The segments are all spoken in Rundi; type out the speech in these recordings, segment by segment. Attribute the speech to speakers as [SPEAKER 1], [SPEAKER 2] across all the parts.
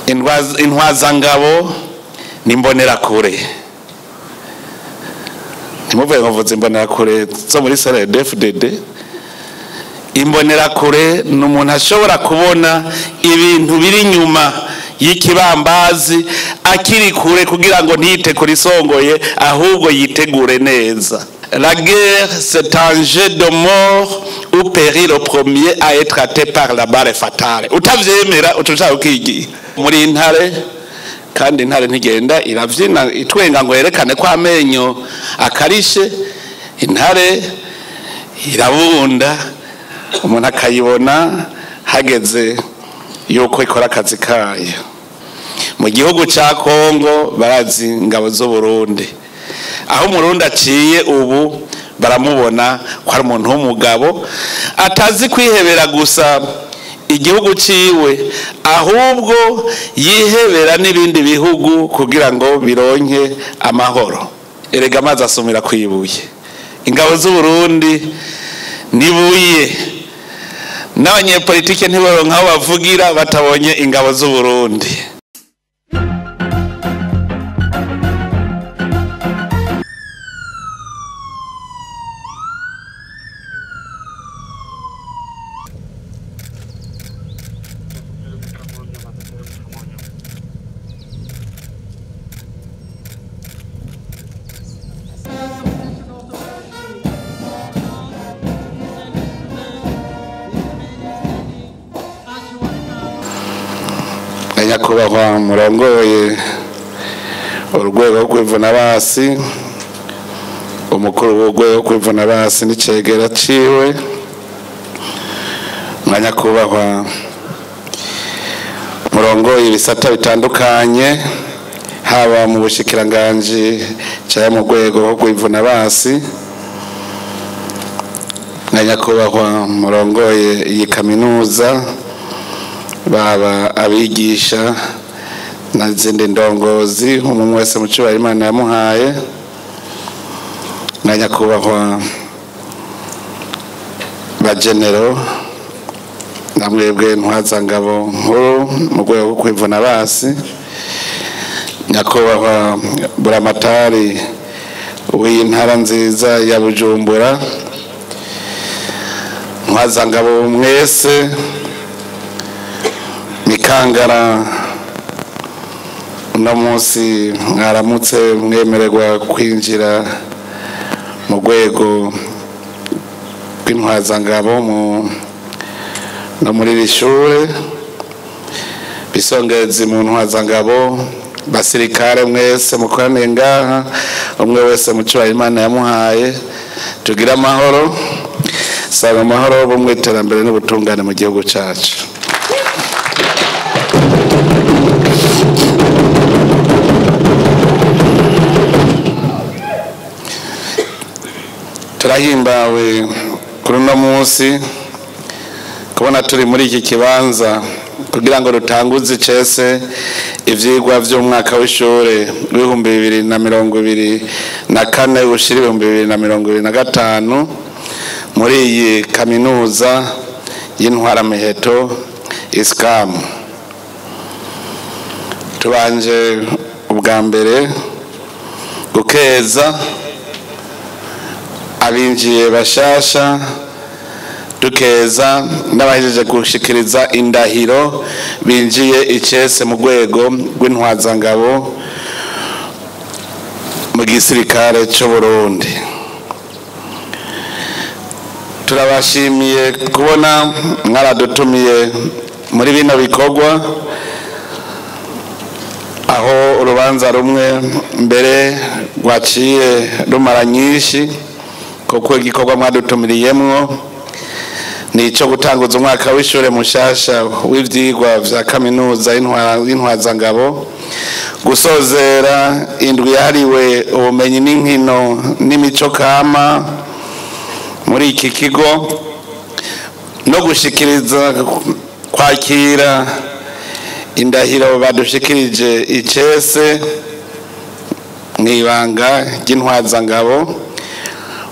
[SPEAKER 1] intwazangabo nimbonera kure ntimuvuye nkavuze imbonera kure zo muri CNDD-FDD. Imbonera kure n'umuntu ashobora kubona ibintu biri nyuma y'ikibambazi akiri kure kugira ngo ntiyite kuri songoye ahubwo yitegure neza. La guerre c'est un jeu de mort où périt le premier à être atteint par la balle fatale. Utavyemera utushaka ukigira muri intare kandi intare ntigenda iravyina itwenga ngo yerekane ko amenyo akarishe. Intare irabunda umuntu akayibona hageze yuko ikora akazi kayo. Mu gihugu ca Congo barazi ingabo zo Burundi, aho Murundi aciye ubu baramubona ko ari umuntu w'umugabo atazi kwihebera gusa igihugu ciwe, ahubwo yihebera n'ibindi bihugu kugira ngo bironke amahoro. Erega amazi asumira kwibuye. Ingabo z'u Burundi nibuye, n'abanyepolitike ntibaronka aho bavugira batabonye ingabo z'u Burundi. Nyakubahwa murongoye urwego rwo kwivuna basi, umukuru w'urwego rwo kwivuna basi n'icegera ciwe, nyakubahwa murongoye ibisata bitandukanye haba mu bushikiranganje cyangwa mu rwego rwo kwivuna basi, nyakubahwa murongoye iyi kaminuza, baba abigisha n'izindi ndongozi umwe wese mu cyubahiro Imana yamuhaye, na nyakubahwa bagenero namwebwe ntwazangabo nkuru mu rwego rwo kwivuna basi, nyakubahwa buramatari w'intara nziza ya Bujumbura, ntwazangabo mwese, Mikangara uno munsi mwaramutse mwemererwa kwinjira mu rwego rw'intwazangabo no muri iri shure. Bisongezi mu ntwazangabo, basirikare mwese mukoraniye ngaha, umwe wese mu cyubahiro Imana yamuhaye, tugira amahoro, saba amahoro bumwe iterambere n'ubutungane mu gihugu cyacu. Turahimbawe kuri uno munsi kubona turi muri iki kibanza kugira ngo dutanguze icese ivyigwa vy'umwaka w'ishure w'ibihumbi 2024 ushira 2025 muri iyi kaminuza y'intwaramiheto ISCAM. Tubanje ubwa mbere gukeza abinjiye bashasha, dukeza n'abahejeje gushikiriza indahiro binjiye icese mu rwego rw'intwazangabo mu gisirikare cy'u Burundi. Turabashimiye kubona mwaradutumiye muri bino bikorwa, aho urubanza rumwe mbere rwaciye rumara nyinshi, kuko igikorwa mwadutumiriyemwo ni ico gutanguza umwaka w'ishure mushasha w'ivyigwa vya kaminuza y'intwazangabo, gusozera indwi yahariwe ubumenyi n'inkino n'imico kama muri iki kigo, no gushikiriza kwakira indahiro badushikirije icese mw'ibanga ry'intwazangabo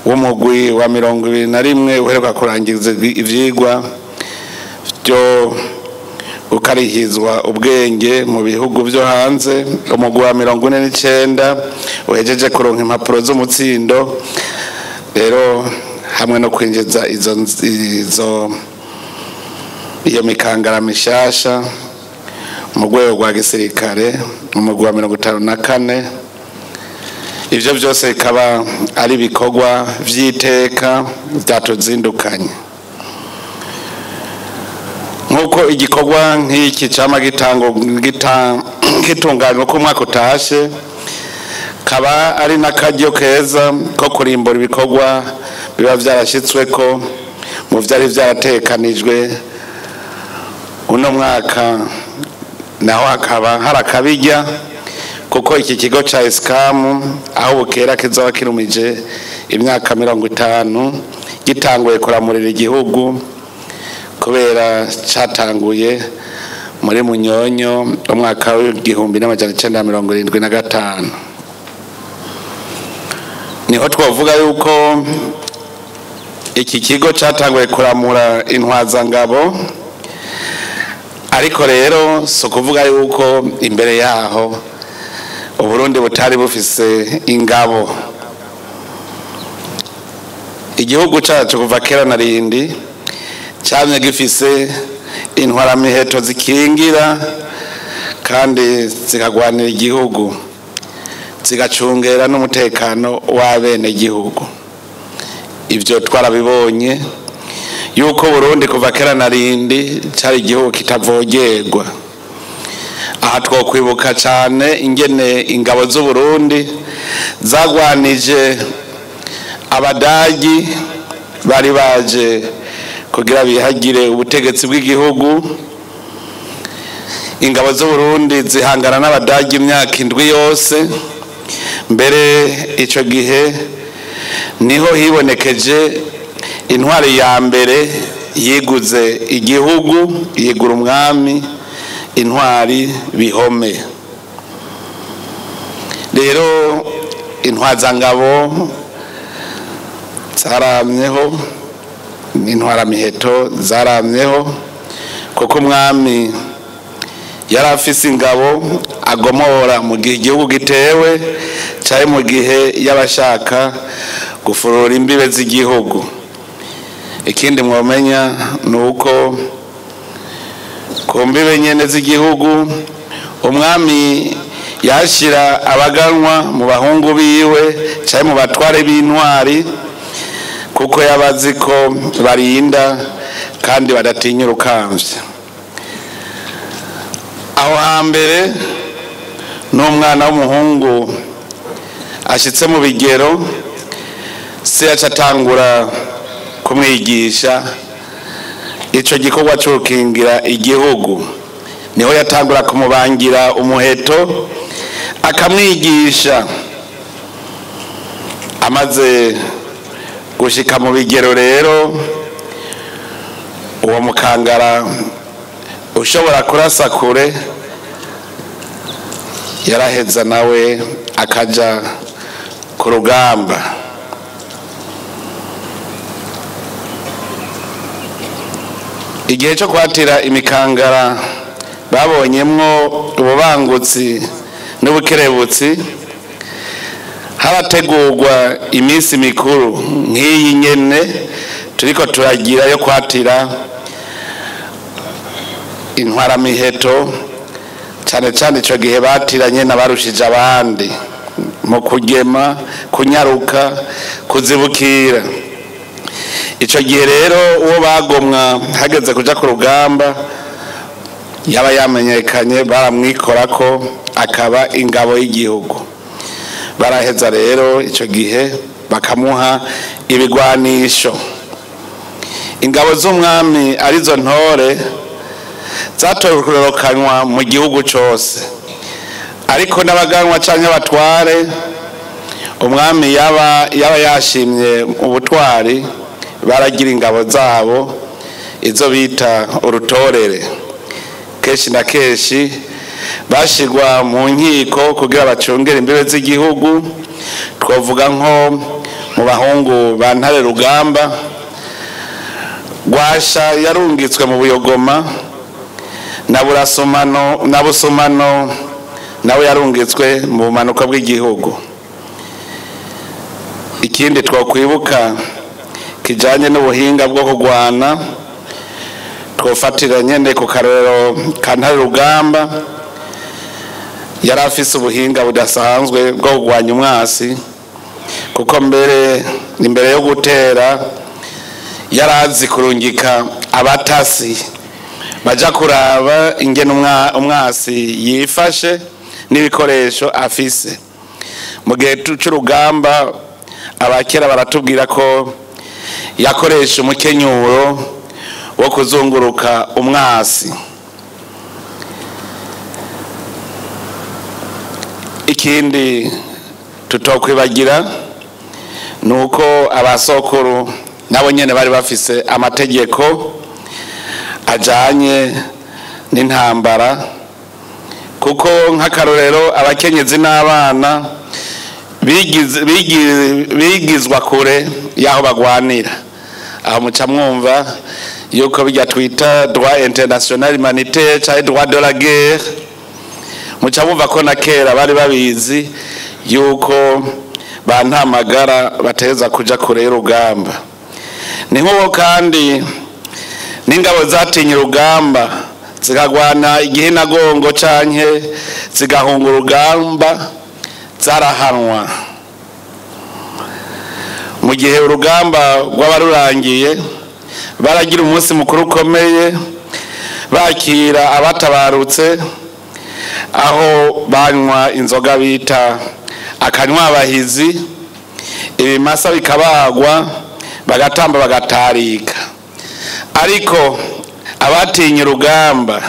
[SPEAKER 1] w'umugwi wa 21 uheruka kurangiza ivyigwa byo ukarihizwa ubwenge mu bihugu byo hanze umugwi wa 49 uhejeje kuronka impapuro z'umutsindo rero hamwe no kwinjiza iyo mikangara mishasha mu rwego rwa gisirikare umugwi wa 54 ivyo byose bikaba ari bikorwa vy'iteka byatuzindukanye nkuko igikorwa nk'iki cama gitunganywa ko umwaka utashe kaba ari n'akaryo keza ko kurimbura ibikorwa biba vyarashitsweko mu vyari vyaratekanijwe uno mwaka naho hakaba harakabijya kuko iki kigo ca Escam aho bukera kizoba kirumije imyaka 50 gitanguye kuramurira igihugu kubera catanguye muri Munyonyo umwaka w'1975 niho twavuga yuko iki kigo catanguye kuramura intwazangabo ariko rero so kuvuga yuko imbere yaho Uburundi butari bufise ingabo igihugu cacu kuva kera narindi cyamye gifise intwaramiheto zikingira kandi zikagwanira igihugu zigacungera n'umutekano w'abene igihugu ivyo twarabibonye yuko Burundi kuva kera narindi cyari igihugu kitavogerwa aha twokwibuka cyane ingene ingabo z'u Burundi zagwanije abadagi bari baje kugira bihagire ubutegetsi bw'igihugu ingabo z'u Burundi zihangana n'abadagi imyaka 7 yose mbere ico gihe niho hibonekeje intwari ya mbere yiguze igihugu yigura umwami intwari Bihome rero intwazangabo zaramyeho n'intwaramiheto zaramyeho kuko umwami yarafise ingabo agomora mu gihe igihugu gitewe cyari mu gihe y'abashaka gufurura imbibe z'igihugu ikindi mwomenya nuko ku mbibe nyene z'igihugu umwami yashira abaganwa mu bahungu biwe cyari mu batware b'intwari kuko yabazi ko barinda kandi badatinya urukamvye aho hambere n'umwana w'umuhungu ashitse mu bigero se yacatangura kumwigisha ico gikorwa cyo gukingira igihugu niho yatangura kumubangira umuheto akamwigisha amaze gushika mu bigero rero uwo mukangara ushobora kurasa kure yaraheza nawe akaja ku rugamba igihe cyo kwatira imikangara babonyemwo ububangutsi n'ubukerebutsi harategurwa iminsi mikuru nk'iyi nyene turiko turagira yo kwatira intwaramiheto cyane cyane ico gihe batiranye n'abarushije abandi mu kugema kunyaruka kuzibukira ico gihe rero uwo bagomwa hageze kuja ku rugamba yaba yamenyekanye baramwikorako akaba ingabo y'igihugu baraheza rero ico gihe bakamuha ibigwanisho ingabo z'umwami arizo ntore zatororokanywa mu gihugu cose ariko n'abaganwa canke abatware umwami yaba yashimye ubutwari baragira ingabo zabo izo bita urutorere keshi na keshi bashigwa mu nkiko kugira bacungere imbibe z'igihugu twavuga nko mu bahungu ba Ntare Rugamba Gwasha yarungitswe mu Buyogoma na busomano nawe yarungitswe mu bumanuko bw'igihugu. Ikindi twakwibuka kijanye n'ubuhinga bwo kugwana twofatira nyene ku karero ka Ntare Rugamba yari afise ubuhinga budasanzwe bwo kugwanya umwasi, kuko imbere yo gutera yarazi kurungika abatasi baja kuraba ingene umwasi yifashe n'ibikoresho afise. Mu gihe c'urugamba abakera baratubwira ko yakoresha umukenyuro wo kuzunguruka umwasi. Ikindi tutokwibagira nuko abasokuru nabo nyene bari bafise amategeko ajanye n'intambara, kuko nk'akarorero abakenyezi n'abana bigizwa kure yaho bagwanira. Aho muca mwumva yuko bijya twita droit international humanitaire cyangwa droit de la guerre. Muca mwumva ko na kera bari babizi yuko bantamagara bateza kuja kure y'urugamba. Ni nk'uko kandi n'ingabo zatinye urugamba zikagwana igihinagongo canke zigahunga urugamba zarahanwa. Mu gihe urugamba rw'abarurangiye baragira umunsi mukuru ukomeye bakira abatabarutse, aho banywa inzoga bita akanywabahizi, ibimasa bikabagwa bagatamba bagatarika. Ariko abatinye urugamba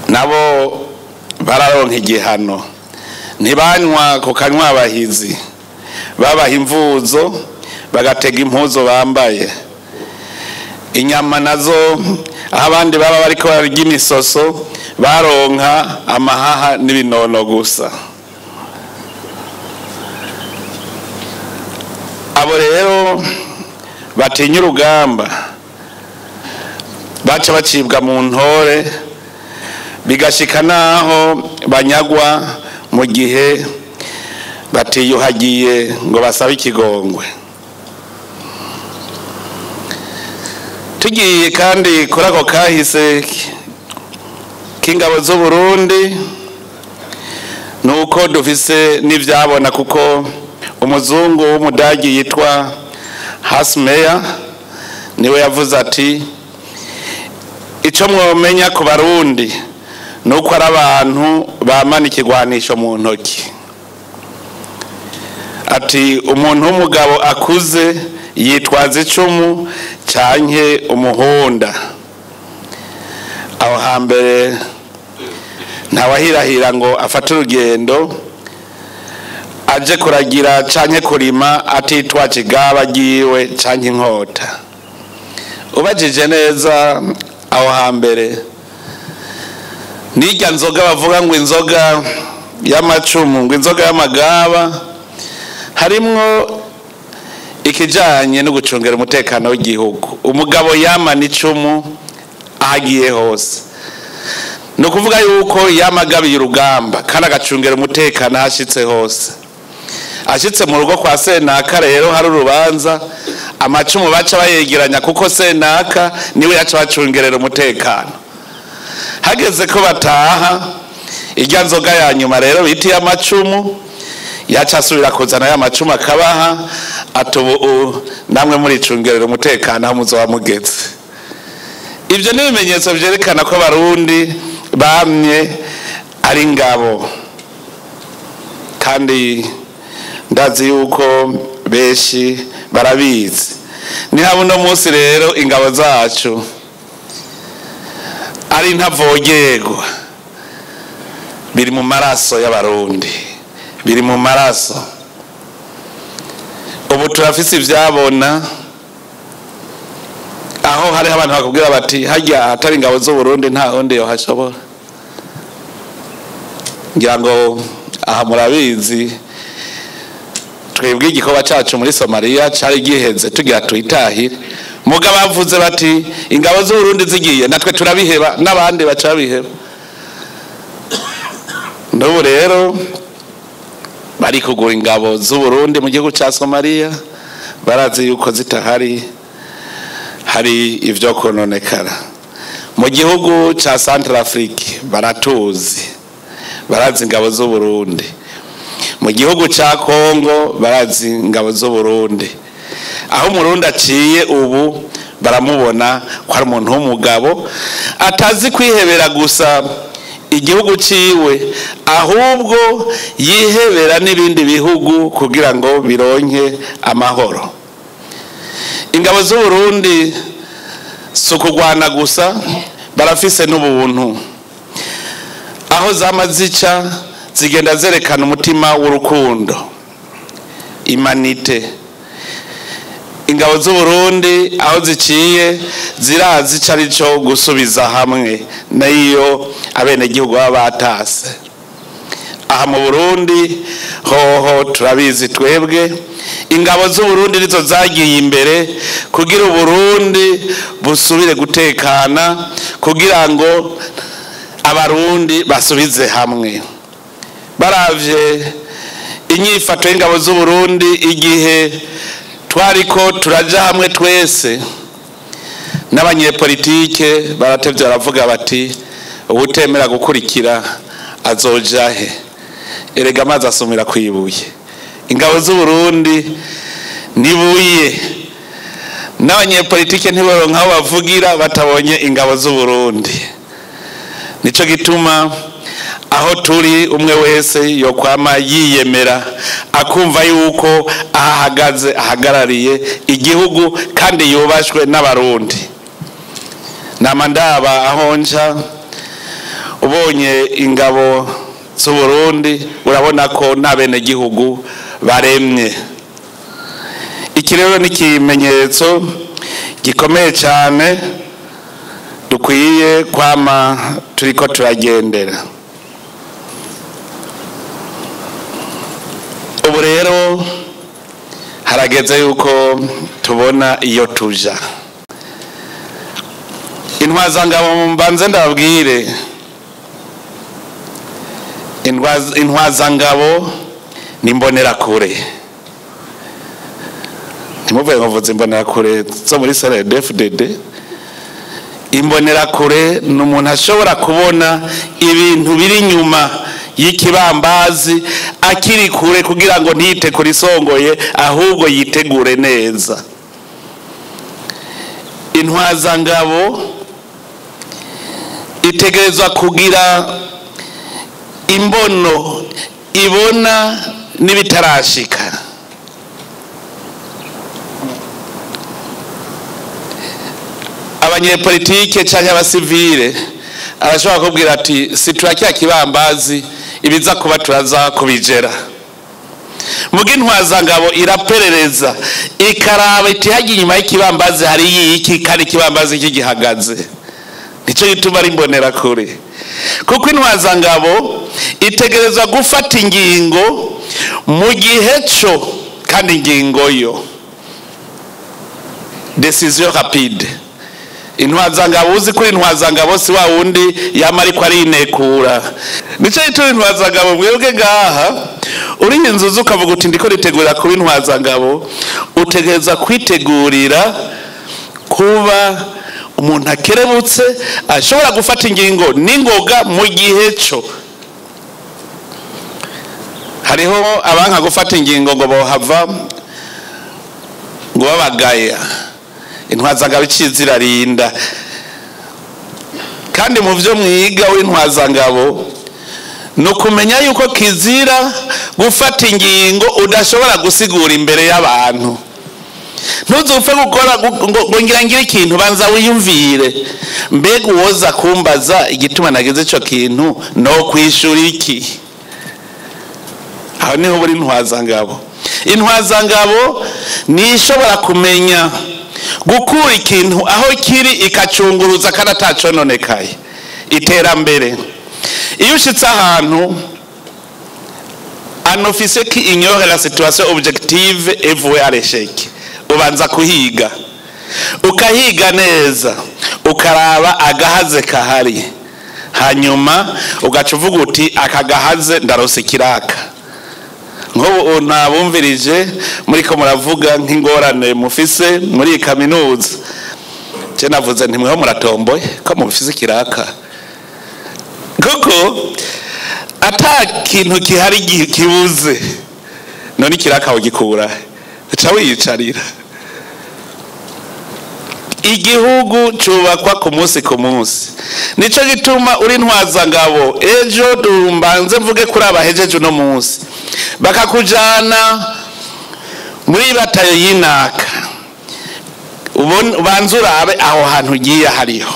[SPEAKER 1] nabo bararonka igihano, ntibanywa ku kanywabahizi, babaha imvuzo bagatega impuzo bambaye. Inyama nazo aho abandi baba bariko bararya imisoso baronka amahaha n'ibinono gusa. Abo rero batinya urugamba baca bacibwa mu ntore, bigashika naho banyagwa mu gihe batiyuhagiye ngo basabe ikigongwe. Tugiye kandi kuri ako kahise k'ingabo z'u Burundi, nuko dufise n'ivyabona, kuko umuzungu w'umudagi yitwa Hasmeya niwe yavuze ati ico mwomenya ku Barundi nuko ari abantu bamana ikigwanisho mu ntoki. Ati umuntu w'umugabo akuze yitwaza icumu canke umuhunda. Aho hambere ntawahirahira ngo afate urugendo aje kuragira canke kurima atitwaje igaba ryiwe canke inkota. Ubajije neza aho hambere nirya nzoga bavuga ngo inzoga y'amacumu, ngo inzoga y'amagaba, harimwo ikijanye no gucungera umutekano w'igihugu. Umugabo yamana icumu ahagiye hose, no kuvuga yuko yamagabiye urugamba kandi agacungera umutekano hashitse hose. Ashitse mu rugo kwa Senaka rero hari urubanza, amacumu baca bayegeranya kuko Senaka niwe yaca bacungerera umutekano. Hageze ko bataha, irya nzoga ya nyuma rero bitiye amacumu yaca asubira kuzana ya macumu akabaha, atubu namwe muri cungerera umutekano aho muzoba mugeze. Ivyo ni ibimenyetso vyerekana ko Barundi bamye ari ngabo, kandi ndazi yuko benshi barabizi. Ni habo no munsi rero ingabo zacu ari ntavogerwa, biri mu maraso y'Abarundi, biri mu maraso. Ubu turafise ivyabona aho hari abantu bakubwira bati hajya atari ingabo z'u Burundi nta honde yo hashobora. Ngira ngo aha murabizi twebwe igikoba cacu muri Somalia cari giheze tugira twitahire, muga bavuze bati ingabo z'u Burundi zigiye natwe turabiheba n'abandi bacabiheba n'ubu rero bari kugura ingabo z'u Burundi mu gihugu ca Somalia barazi yuko zitahari hari ivyo kononekara mu gihugu ca Centrafrique baratuzi barazi ingabo z'u Burundi mu gihugu ca Congo barazi ingabo z'u Burundi aho umurundi aciye ubu baramubona ko ari umuntu w'umugabo atazi kwihebera gusa igihugu ciwe ahubwo yihebera n'ibindi bihugu kugira ngo bironke amahoro. Ingabo z'u Burundi sukugwana gusa barafise n'ubuntu aho zamazica zigenda zerekana umutima w'urukundo imanite. Ingabo z'u Burundi aho ziciye zirazi carico gusubiza hamwe nayo abene gihugu babatase. Aha mu Burundi hoho turabizi twebwe ingabo z'u Burundi nizo zagiye imbere kugira u Burundi busubire gutekana kugira ngo abarundi basubize hamwe. Baravye inyifato y'ingabo z'u Burundi igihe twariko turaja hamwe twese n'abanyepolitike baratevye baravuga bati ubutemera gukurikira azojahe erega amazi asumira kwibuye. Ingabo z'u Burundi nibuye n'abanyepolitike ntibaronka aho bavugira batabonye ingabo z'u Burundi. Nico gituma aho turi umwe wese yo kwama yiyemera akumva yuko ahagaze ahagarariye igihugu kandi yubashwe n'abarundi. Namandaba aho nja ubonye ingabo z'u Burundi urabona ko nabene gihugu baremye. Iki rero ni ikimenyetso gikomeye cyane dukwiye kwama turiko turagendera. Ubu rero harageze yuko tubona iyo tuja. Intwazangabo mbanze ndababwire intwazangabo ni imbonerakure. Ntimuvuye ngo mvuze imbonerakure zo muri CNDD-FDD. Imbonerakure ni umuntu ashobora kubona ibintu biri nyuma y'ikibambazi akiri kure kugira ngo ntite kuri songoye ahubwo yitegure neza. Intwazangabo itegerezwa kugira imbono ibona n'ibitarashika. Abanyepolitike canke abasivile arashobora kubwira ati siturakiya kibambazi ibiza kuba turaza kubijera. Muga intwazangabo iraperereza ikaraba iti hagiye inyuma y'ikibambazi hari yiki kandi ikibambazi kigihagaze. Nico gituma ari imbonerakure kuko intwazangabo itegerezwa gufata ingingo mu gihe cyo kandi ingingo yo decision rapide. Intwazangabo uzi kuri intwazangabo si wa wundi yama ariko ari inekura. Nico gituma intwazangabo mwebwe ngaha uri inzuzu ukavuga uti ndiko ritegurira kuba intwazangabo utegereza kwitegurira kuba umuntu akerebutse ashobora gufata ingingo n'ingoga mu gihe cyo. Hariho abanka gufata ingingo ngo bohava ngo babagaya. Intwazangabo icizirarinda kandi mu byo mwiga w'intwazangabo no kumenya yuko kizira gufata ingingo udashobora gusigura imbere y'abantu. Ntuzupfe gukora ngo ngira ikintu banza wiyumvire mbega uwoza kumbaza igituma nageze ico kintu no kwishura iki. Aho niho buri intwazangabo. Intwazangabo ni ishobora kumenya gukura ikintu aho kiri ikacunguruza kandi atacononekaye. Iterambere iyo ushitse ahantu un officier qui ignore la situation objective est voué à l'échec. Ubanza kuhiga ukahiga neza ukaraba agahaze kahari hanyuma ugaca uvuga uti akagahaze ndarose kiraka nk'ubu nabumvirije muri ko muravuga nk'ingorane mufise muri kaminuza je navuze ntimweho muratomboye ko mufise kiraka kuko ata kintu kihari kibuze none kiraka ugikura uca wiyicarira igihugu cubakwa ku munsi nico gituma uri ntwaza ngabo ejo dumbanze mvuge kuri abahejeje uno munsi bakakujana muri batayo y'inaka ubanzurabe aho hantu ugiye hariho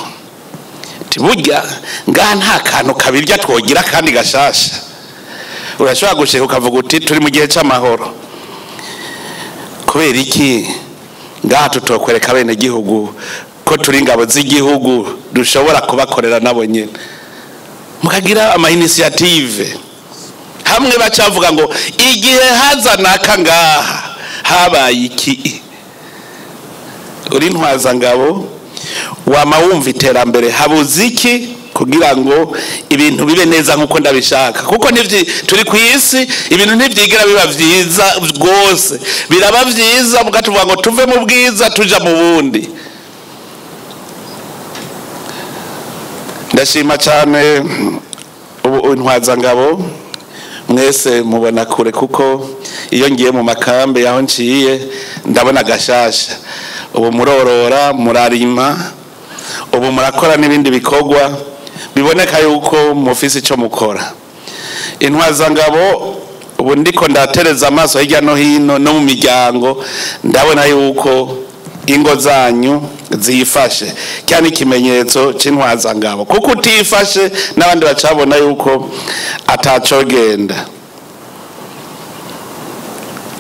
[SPEAKER 1] tiburya ngaha nta kantu kabirya twogira kandi gashasha urashobora gushika ukavuga uti turi mu gihe c'amahoro kubera iki ngaha tutokwereka bene gihugu ko turi ingabo z'igihugu dushobora kubakorera nabo nyene mukagira ama initiative hamwe bacavuga ngo igihe hazanaka ngaha habaye iki uri ntwaza ngabo wama wumva iterambere habuze iki kugira ngo ibintu bibe neza nkuko ndabishaka kuko turi ku isi ibintu ntivyigira biba vyiza rwose biraba vyiza mugatuvuga ngo tuve mu bwiza tuja mu bundi ndashima cyane ubu ntwaza ngabo mwese mubona kure kuko iyo ngiye mu makambe yaho nciye ndabona gashasha ubu murorora murarima ubu murakora n'ibindi bikorwa biboneka yuko mufise ico mukora intwaza ngabo ubu ndiko ndatereza amaso hirya no hino no mu miryango ndabona yuko ingo zanyu zifashe cyane ikimenyetso c'intwaza ngabo kuko utifashe n'abandi bacabona yuko atacogenda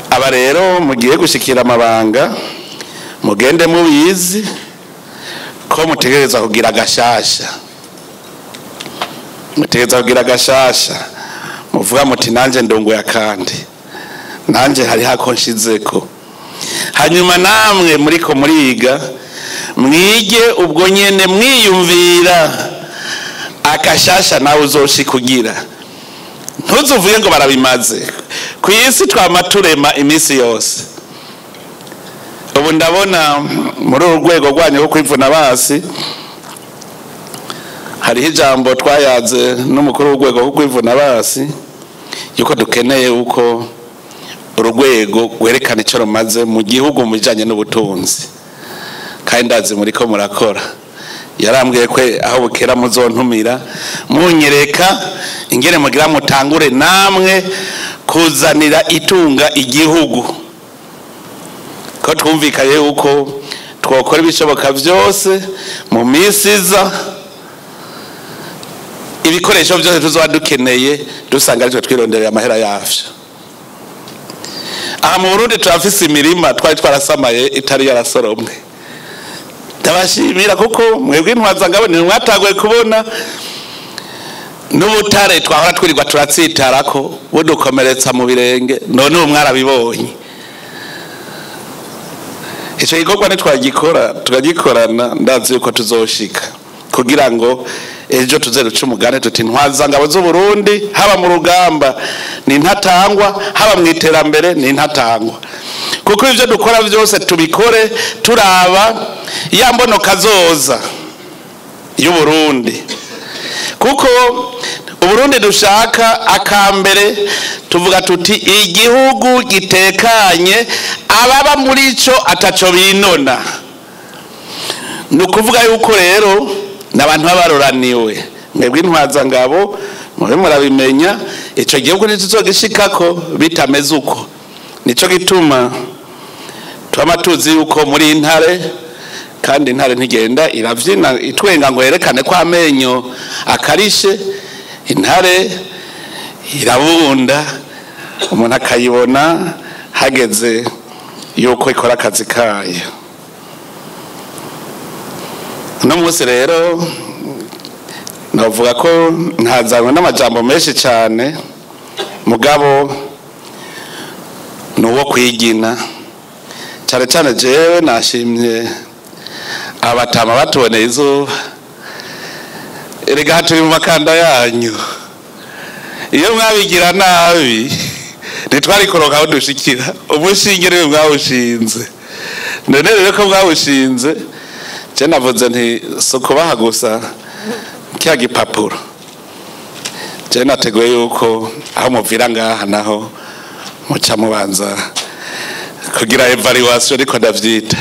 [SPEAKER 1] aba rero mugiye gushikira amabanga mugende mubizi ko mutegereza kugira gashasha muvuga muti nanje ndongoya kandi nanje hari hakonshizeko hanyuma namwe muriko muriga mwige ubwo nyene mwiyumvira akashasha nawe uzoshikugira ntuzuvuye ngo barabimaze ku isi twamaturema imisi yose ubu ndabona muri urwego rwanyu rwo kwivuna basi hariho ijambo twayaze n'umukuru w'urwego rwo kwivuna basi yuko dukeneye uko urwego rwerekana icyo rumaze mu gihugu mu bijanye n'ubutunzi kandi ndazi muri ko murakora yarambwiye ko aho bukera muzontumira munyereka ingene mugira mutangure namwe kuzanira itunga igihugu ko twumvikaye uko twokora ibishoboka byose mu minsi iza ibikoresho byose tuzoba dukeneye dusanga ariko twironderera amahera yavyo aha mu Burundi turafise imirima twari twarasamaye itari yarasoromwe ndabashimira kuko mwebwe intwaza ngabo ni mwatagoye kubona n'ubutare twahora twirirwa turatsitarako budukomeretsa mu birenge none ubu mwarabibonye ico gikorwa ntitwagikora tukagikorana ndazi yuko tuzoshika kugira ngo ejo tuzeruca umugane tuti ntwaza ngabo z'u Burundi haba mu rugamba ni ntatangwa haba mu iterambere ni ntatangwa kuko ivyo dukora byose tubikore turaba ya mbono kazoza y'u Burundi kuko Uburundi dushaka akambere tuvuga tuti igihugu gitekanye ababa muri ico ataco binona nukuvuga yuko rero n'abantu babaroraniwe mwebwe intwaza ngabo mube murabimenya ico gihugu ntituzogishikako bitameze uko nico gituma twamatuzi yuko muri intare kandi intare ntigenda iravyina itwenga ngo yerekane ko amenyo akarishe intare irabunda umuntu akayibona hageze yuko ikora akazi kayo no munsi rero navuga ko ntazanywe n'amajambo menshi cyane mugabo nuwo kwigina cyane cyane jewe nashimye abatama batuboneye izuba erega turi mu makanda yanyu iyo mwabigira nabi ntitwari kuronka aho dushikira umushinge niwe mwawushinze none rero ko mwawushinze je navuze nti so kubaha gusa kya gipapuro je nateguye yuko aho muvira ngaha naho muca mubanza kugira evaluation ariko ndavyita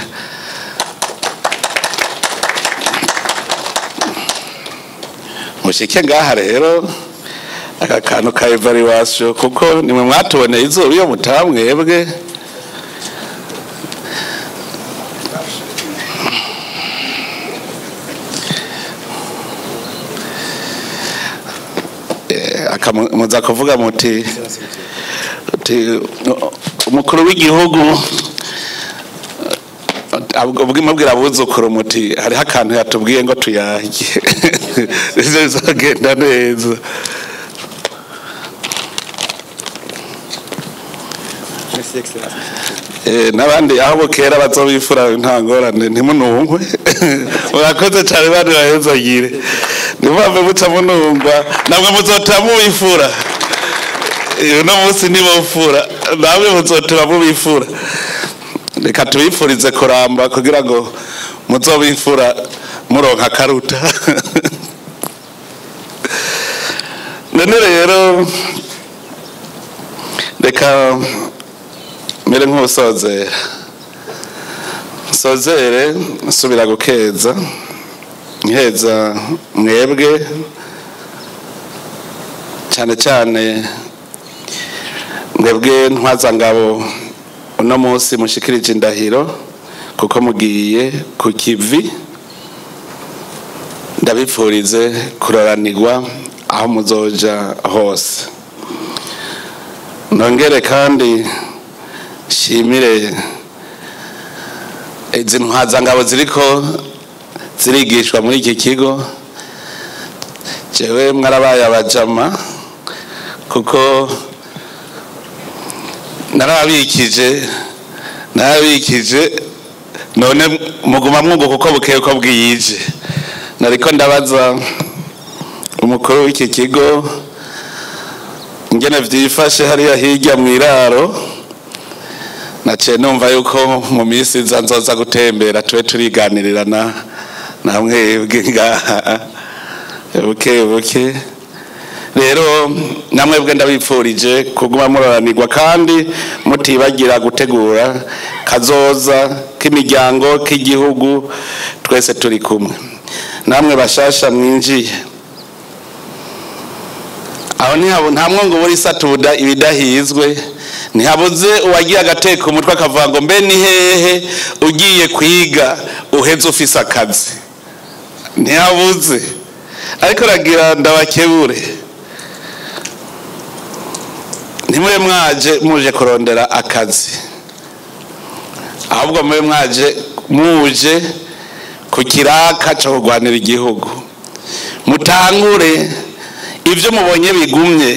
[SPEAKER 1] mushike ngaha rero aka kantu ka evaluation kuko nimwe mwatuboneye izuba iyo mutamwebwe muza kuvuga muti umukuru w'igihugu ubwimubwira abuzukuru muti hariho akantu yatubwiye ngo tuyarye bizagenda neza n'abandi aho bukera bazobifura nta ngorane ntimunungwe murakoze cyane bandi bahezagire nimwave muca munungwa namwe muzotera mubifura uno munsi nibofura namwe muzotera mubifura reka tubifurize kuramba kugira ngo muzobifura muronka karuta none rero reka mere nk'usozera sozere nsubira gukeza nkeza mwebwe cyane cyane mwebwe ntwazangabo uno munsi mushikirije indahiro kuko mugiye ku kivi ndabipfurize kuroranirwa aho muzoja hose nongere kandi shimire izi ntwazangabo ziriko zirigishwa muri iki kigo jewe mwarabaye abajama kuko narabikije none muguma mwungu kuko bukeye ko bwiyije nariko ndabaza umukuru w'iki kigo ingene vyifashe hariya hirya mw'iraro naciye numva yuko mu minsi iza nzoza gutembera tube turiganirirana namwebwe ngaha buke rero namwebwe ndabipfurije kuguma muroranirwa kandi mutibagira gutegura kazoza k'imiryango k'igihugu twese turi kumwe namwe bashasha mwinjiye aho nta mwongo buri satuda ibidahizwe ntihabuze uwagiye agateka umutwe akavuga ngo mbe ni hehe ugiye kwiga uheze ufise akazi ntihabuze ariko ragira ndabakebure ntimube muje kurondera akazi ahubwo mube muje ku kiraka cyo kurwanira igihugu mutangure ibyo mubonye bigumye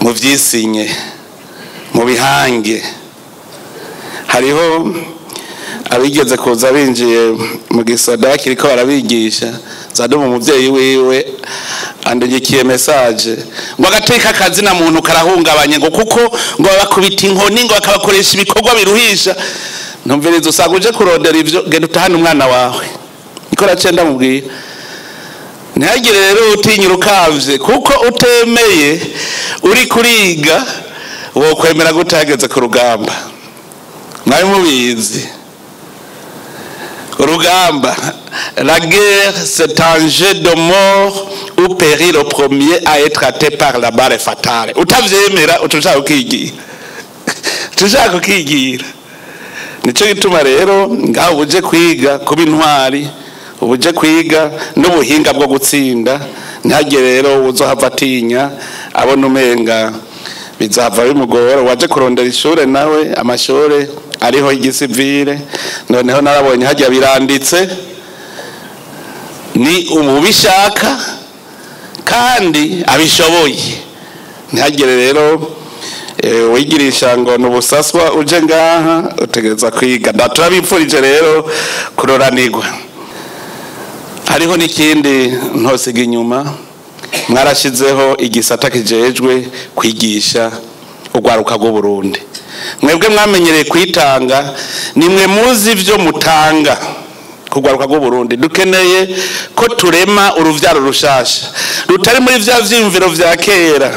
[SPEAKER 1] muvyisinye mubihange hariho abigeze kuza binjiye mu gisoda bakiriko barabigisha zado mu muvyeyi wiwe andikiye message ngo agateka akazi na muntu karahungabanye ngo kuko ngo bakubita inkoni ngo akabakoresha ibikorwa biruhisha ntumviriza usaguje kurondera ivyo genda utahana umwana wawe niko racenda mubwira ntihagire rero utinyira ukavye kuko utemeye uri kuriga wo kwemera gutageze ku rugamba mwari mubizi urugamba la guerre c'est un jeu de mort où périt le premier à être atteint par la balle fatale utavyemera utushaka kukigira nico gituma rero ngaho uje kwiga kuba intwari ubuje kwiga n'ubuhinga bwo gutsinda ntihagire rero uzohava atinya abona umenga bizava bimugora waje kurondera ishure nawe amashure ariho igisivile noneho narabonye hajya biranditse ni umubishaka kandi abishoboye ntihagire rero wigirisha ngo nubusaswa uje ngaha utegereza kwiga ndaturabipfurije rero kuroranirwa. Hariho n'ikindi ntosiga inyuma, mwarashizeho igisata kijejwe kwigisha urwaruka rw'u Burundi. Mwebwe mwamenyereye kwitanga, nimwe muzi ivyo mutanga kugwaruka rw'u Burundi. Dukeneye ko turema uruvyaro rushasha rutari muri vya vyimviro vya kera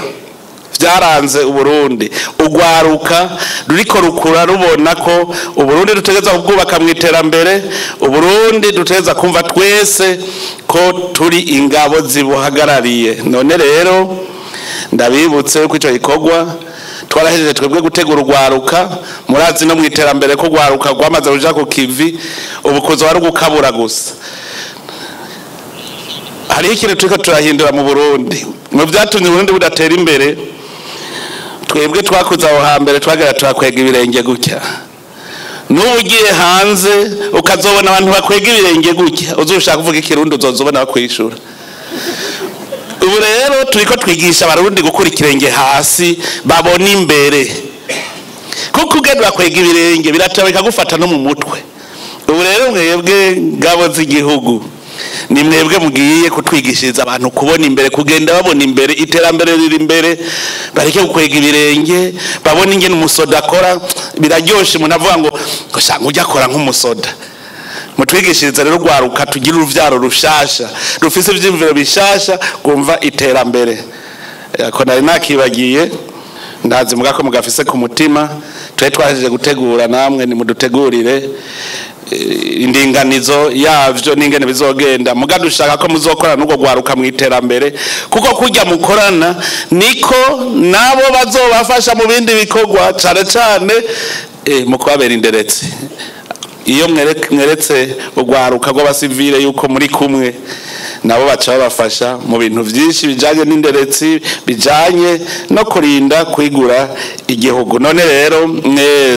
[SPEAKER 1] vyaranze Uburundi. Ugwaruka ruriko rukura rubona ko Uburundi dutegeza kubwubaka mu iterambere, Uburundi dutegeza kumva twese ko turi ingabo zibuhagarariye. None rero ndabibutse ko ico gikorwa twarahejeje twebwe gutegura urwaruka, murazi no mu iterambere ko urwaruka rwamaze kuja ku kivi, ubukuzo wari gukabura gusa. Hari ikintu turiko turahindura mu Burundi, mu vyatumye Burundi budatera imbere. Twebwe twakuza aho hambere twagera turakwega ibirenge gutya, n'ubu ugiye hanze ukazobona abantu bakwega ibirenge gutya, uzoshaka kuvuga ikirundi uzozobona bakwishura. Ubu rero turiko twigisha abarundi gukura ikirenge hasi babona imbere, kuko ugenda bakwega ibirenge biratabika gufata no mu mutwe. Ubu rero mwebwe ngabo z'igihugu ni mwebwe mugiye kutwigishiriza abantu kubona imbere, kugenda babona imbere, iterambere riri imbere, bareke gukwega ibirenge, babona ingene umusoda akora. Biraryoshe umuntu avuga ngo shanga ujya akora nk'umusoda. Mutwigishiriza rero rwaruka tugira uruvyaro rushasha rufise ivyimviro bishasha kumva iterambere. Ko nari nakibagiye, ndazi mugako mugafise ku mutima, twe twaje gutegura, namwe ni mudutegurire indinganizo yavyo n'ingene bizogenda. Muga dushaka ko muzokorana n'ubwo rwaruka mu iterambere, kuko kujya mukorana niko nabo bazobafasha mu bindi bikorwa, cane cane mu kubabera inderetse. Iyo mweretse urwaruka rw'abasivile yuko muri kumwe, nabo baca babafasha mu bintu vyinshi bijanye n'inderetsi, bijanye no kurinda kwigura igihugu. None rero